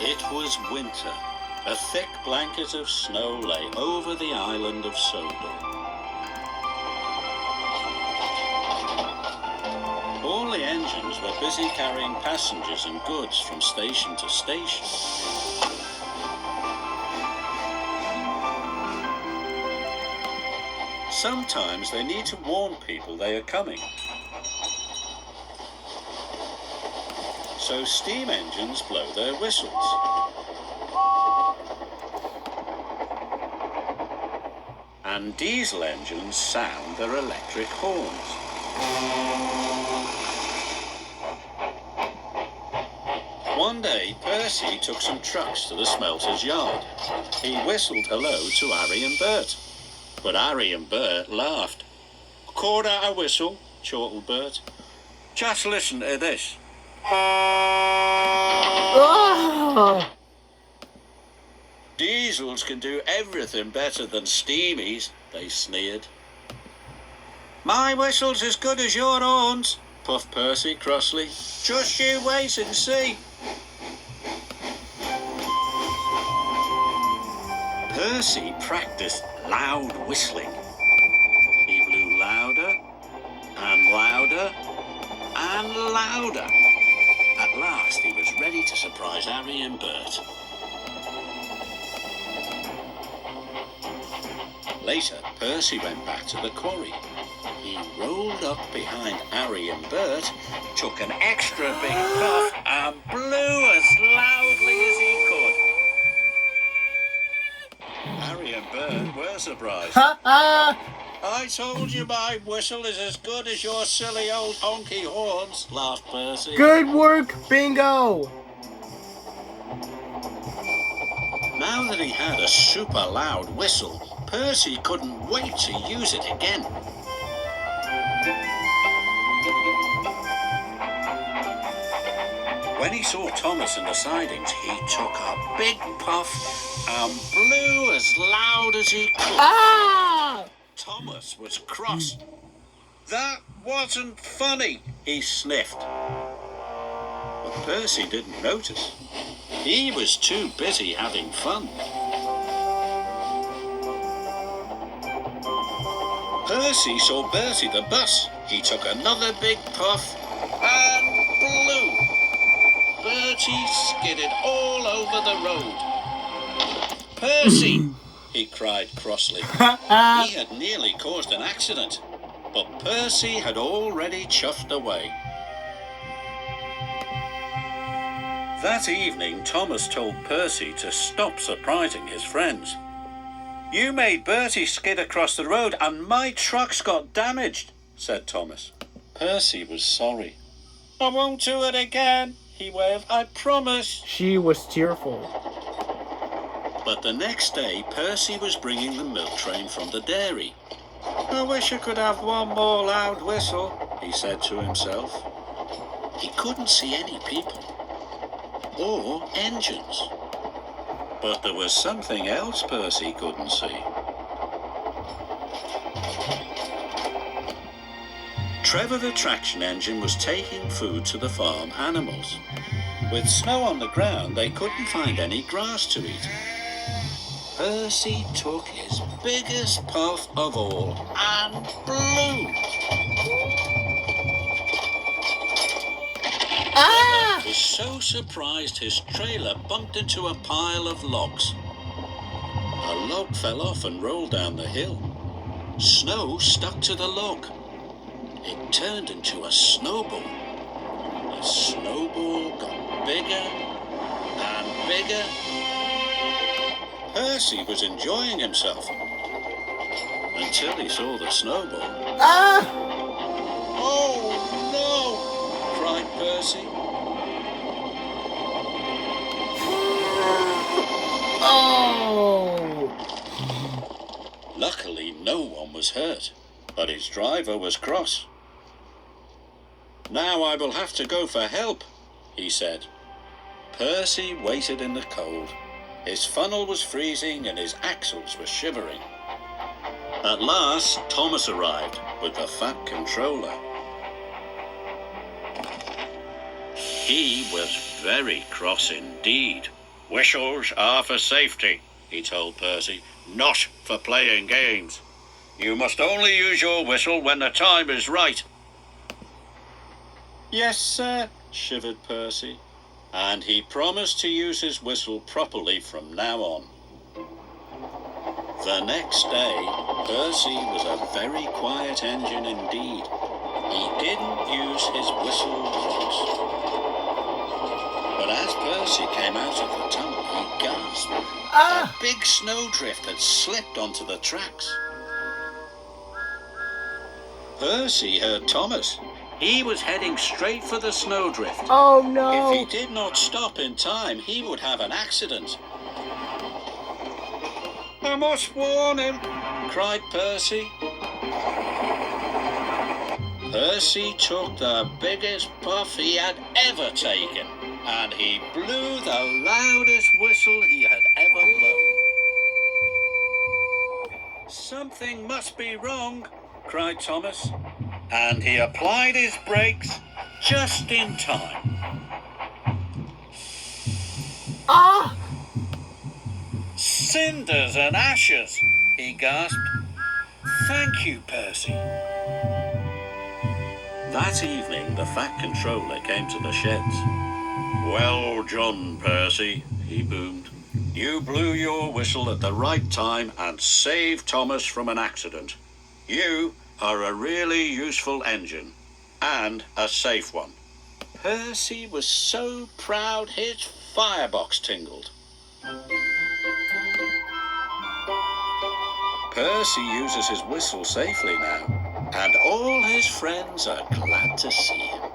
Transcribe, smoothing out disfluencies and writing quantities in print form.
It was winter. A thick blanket of snow lay over the island of Sodor. All the engines were busy carrying passengers and goods from station to station. Sometimes they need to warn people they are coming. So steam engines blow their whistles. And diesel engines sound their electric horns. One day, Percy took some trucks to the smelter's yard. He whistled hello to Harry and Bert. But Harry and Bert laughed. "Caught out a whistle," chortled Bert. "Just listen to this." Oh! "Diesels can do everything better than steamies," they sneered. "My whistle's as good as your horns," puffed Percy crossly. "Just you wait and see." Percy practiced loud whistling. He blew louder and louder and louder. At last he was ready to surprise Harry and Bert. Later, Percy went back to the quarry. He rolled up behind Harry and Bert, took an extra big puff and blew as loudly as he could. Harry and Bert were surprised. "I told you my whistle is as good as your silly old honky horns," laughed Percy. Good work, Bingo! Now that he had a super loud whistle, Percy couldn't wait to use it again. When he saw Thomas in the sidings, he took a big puff and blew as loud as he could. Ah! Thomas was cross. "That wasn't funny," he sniffed. But Percy didn't notice. He was too busy having fun. Percy saw Bertie the bus. He took another big puff and blew. Bertie skidded all over the road. "Percy!" he cried crossly. He had nearly caused an accident, but Percy had already chuffed away. That evening, Thomas told Percy to stop surprising his friends. "You made Bertie skid across the road and my truck's got damaged," said Thomas. Percy was sorry. "I won't do it again," he wailed. "I promise." She was tearful. But the next day, Percy was bringing the milk train from the dairy. "I wish I could have one more loud whistle," he said to himself. He couldn't see any people or engines. But there was something else Percy couldn't see. Trevor the traction engine was taking food to the farm animals. With snow on the ground, they couldn't find any grass to eat. Percy took his biggest puff of all and blew. Ah! He was so surprised his trailer bumped into a pile of logs. A log fell off and rolled down the hill. Snow stuck to the log. It turned into a snowball. The snowball got bigger and bigger. Percy was enjoying himself until he saw the snowball. Ah! "Oh no!" cried Percy. Oh! Luckily, no one was hurt, but his driver was cross. "Now I will have to go for help," he said. Percy waited in the cold. His funnel was freezing and his axles were shivering. At last, Thomas arrived with the Fat Controller. He was very cross indeed. Whistles are for safety, he told Percy, not for playing games. You must only use your whistle when the time is right. Yes, sir, shivered Percy, and he promised to use his whistle properly from now on. The next day, Percy was a very quiet engine indeed. He didn't use his whistle once. But as Percy came out of the tunnel, he gasped. A big snowdrift had slipped onto the tracks. Percy heard Thomas. He was heading straight for the snowdrift. Oh no! If he did not stop in time, he would have an accident. I must warn him, cried Percy. Percy took the biggest puff he had ever taken, and he blew the loudest whistle he had ever blown. Something must be wrong, cried Thomas, and he applied his brakes just in time. Ah! Cinders and ashes, he gasped. Thank you, Percy. That evening, the Fat Controller came to the sheds. Well done, Percy, he boomed. You blew your whistle at the right time and saved Thomas from an accident. You are a really useful engine, and a safe one. Percy was so proud his firebox tingled. Percy uses his whistle safely now, and all his friends are glad to see him.